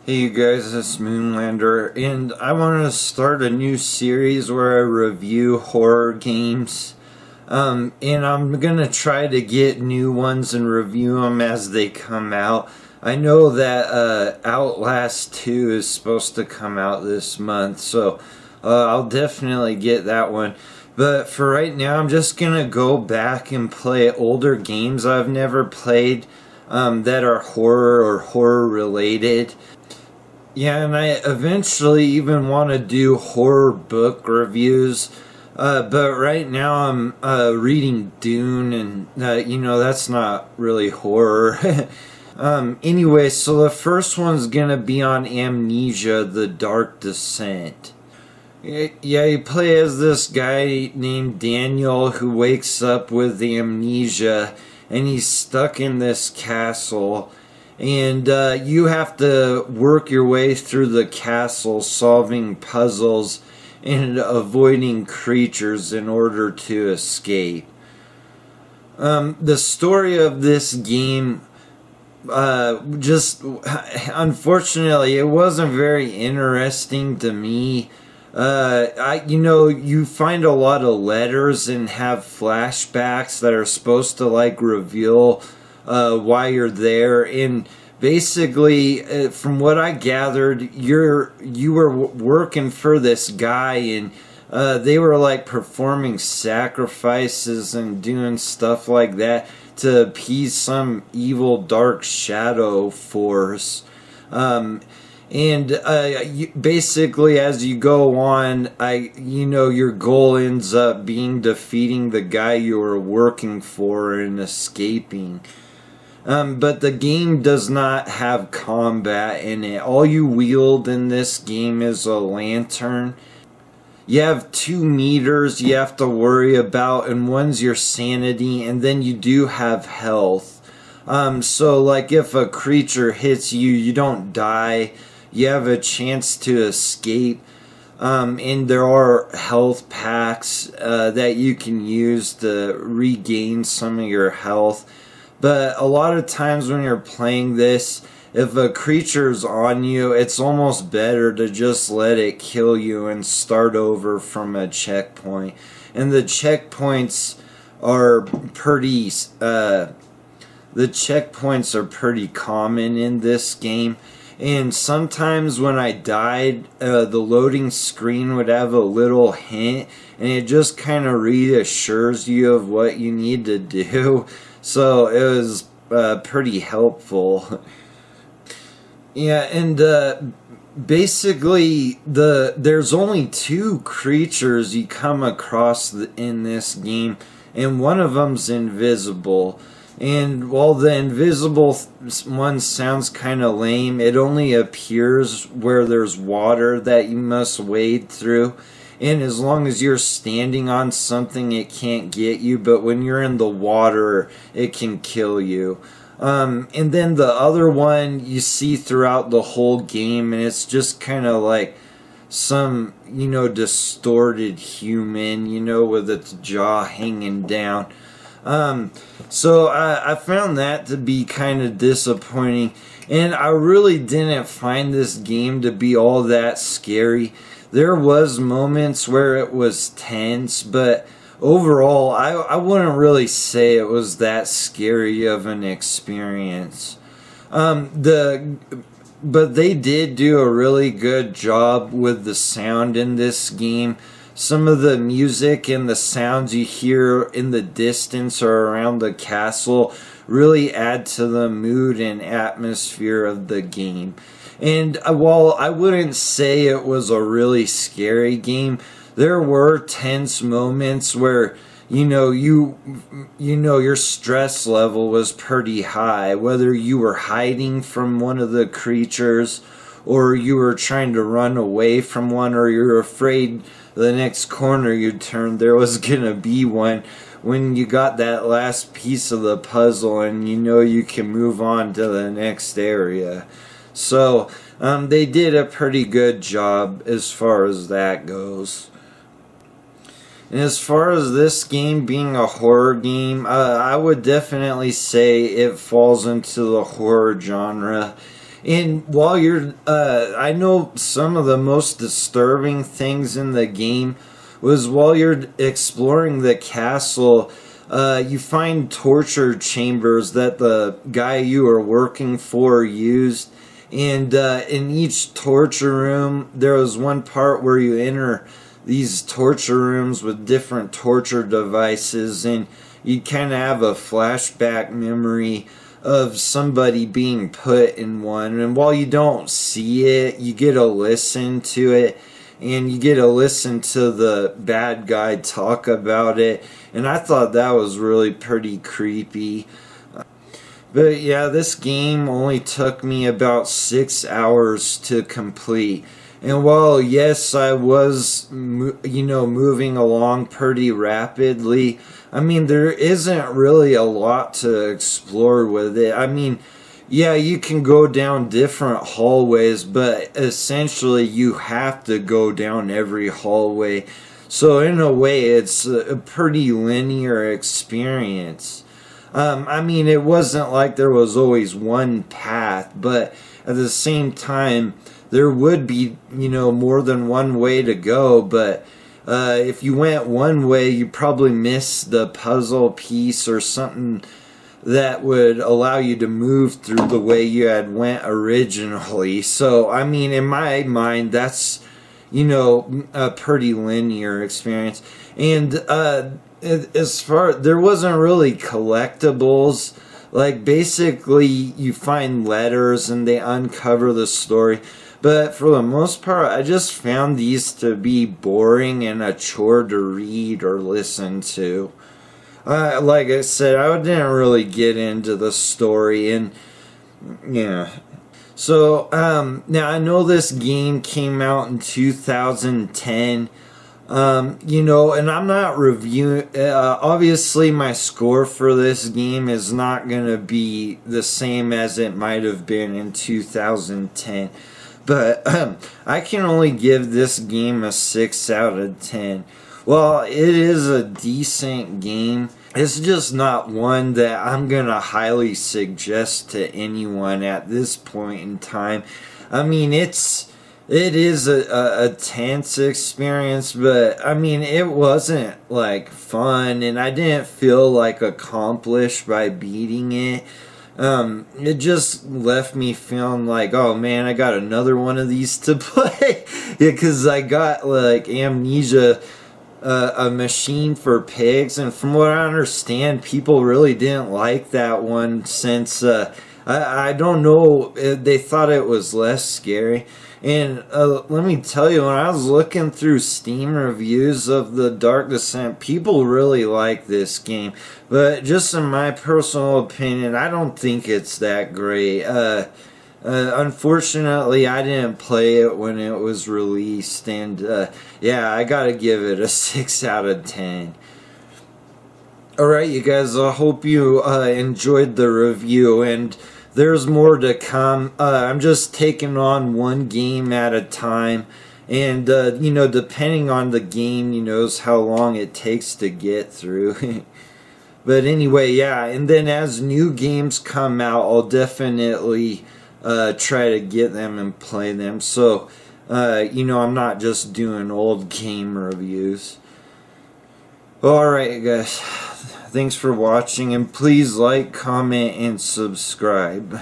Hey you guys, it's Moonlander, and I want to start a new series where I review horror games. And I'm gonna try to get new ones and review them as they come out. I know that Outlast 2 is supposed to come out this month, so I'll definitely get that one. But for right now, I'm just gonna go back and play older games I've never played that are horror or horror related. Yeah, and I eventually even want to do horror book reviews. But right now I'm reading Dune, and that's not really horror. Anyway, so the first one's gonna be on Amnesia: The Dark Descent. Yeah, you play as this guy named Daniel who wakes up with amnesia, and he's stuck in this castle. And you have to work your way through the castle, solving puzzles and avoiding creatures in order to escape. The story of this game, just unfortunately, it wasn't very interesting to me. You find a lot of letters and have flashbacks that are supposed to like reveal why you're there, and basically, from what I gathered, you were working for this guy, and they were like performing sacrifices and doing stuff like that to appease some evil dark shadow force. Basically, as you go on, your goal ends up being defeating the guy you were working for and escaping. But the game does not have combat in it. All you wield in this game is a lantern. You have 2 meters you have to worry about, and one's your sanity, and then you do have health. So like if a creature hits you, you don't die. You have a chance to escape. And there are health packs that you can use to regain some of your health. But a lot of times when you're playing this, if a creature's on you, it's almost better to just let it kill you and start over from a checkpoint. And the checkpoints are pretty common in this game. And sometimes when I died, the loading screen would have a little hint, and it just kind of reassures you of what you need to do. So it was pretty helpful. Yeah, and basically there's only 2 creatures you come across in this game, and one of them's invisible. And while the invisible one sounds kind of lame, it only appears where there's water that you must wade through. And as long as you're standing on something, it can't get you. But when you're in the water, it can kill you. And then the other one you see throughout the whole game, and it's just kind of like some, distorted human, with its jaw hanging down. So I found that to be kind of disappointing, and I really didn't find this game to be all that scary. There was moments where it was tense, but overall I wouldn't really say it was that scary of an experience. But they did do a really good job with the sound in this game. Some of the music and the sounds you hear in the distance or around the castle really add to the mood and atmosphere of the game. And while I wouldn't say it was a really scary game, there were tense moments where your stress level was pretty high, whether you were hiding from one of the creatures, or you were trying to run away from one, or you're afraid the next corner you turned there was gonna be one when you got that last piece of the puzzle and you can move on to the next area. So they did a pretty good job as far as that goes. And as far as this game being a horror game, I would definitely say it falls into the horror genre. And while you're, I know some of the most disturbing things in the game was while you're exploring the castle, you find torture chambers that the guy you were working for used. And in each torture room, there was one part where you enter these torture rooms with different torture devices, and you kind of have a flashback memory of somebody being put in one. And while you don't see it, you get to listen to it, and you get to listen to the bad guy talk about it. And I thought that was really pretty creepy. But yeah, this game only took me about 6 hours to complete. And while, yes, I was, moving along pretty rapidly, I mean, there isn't really a lot to explore with it. I mean, yeah, you can go down different hallways, but essentially you have to go down every hallway. So in a way, it's a pretty linear experience. I mean, it wasn't like there was always one path, but at the same time, there would be, more than one way to go. But if you went one way, you probably missed the puzzle piece or something that would allow you to move through the way you had went originally. So, I mean, in my mind, that's, a pretty linear experience. And as far, there wasn't really collectibles. Like, basically, you find letters and they uncover the story. But for the most part, I just found these to be boring and a chore to read or listen to. Like I said, I didn't really get into the story, and yeah. So, now I know this game came out in 2010. And I'm not reviewing, obviously my score for this game is not going to be the same as it might have been in 2010. But I can only give this game a 6 out of 10. Well, it is a decent game. It's just not one that I'm going to highly suggest to anyone at this point in time. I mean, it is a tense experience, but I mean, it wasn't like fun, and I didn't feel like accomplished by beating it. It just left me feeling like, oh man, I got another one of these to play. Yeah, because I got like Amnesia, a machine for pigs, and from what I understand, people really didn't like that one since I don't know, they thought it was less scary. And let me tell you, when I was looking through Steam reviews of The Dark Descent, people really like this game. But just in my personal opinion, I don't think it's that great. Unfortunately, I didn't play it when it was released. And yeah, I gotta give it a 6 out of 10. Alright, you guys, I hope you enjoyed the review, and there's more to come. I'm just taking on one game at a time. And, depending on the game, knows how long it takes to get through. But anyway, yeah. And then as new games come out, I'll definitely try to get them and play them. So, I'm not just doing old game reviews. Alright, guys. Thanks for watching, and please like, comment, and subscribe.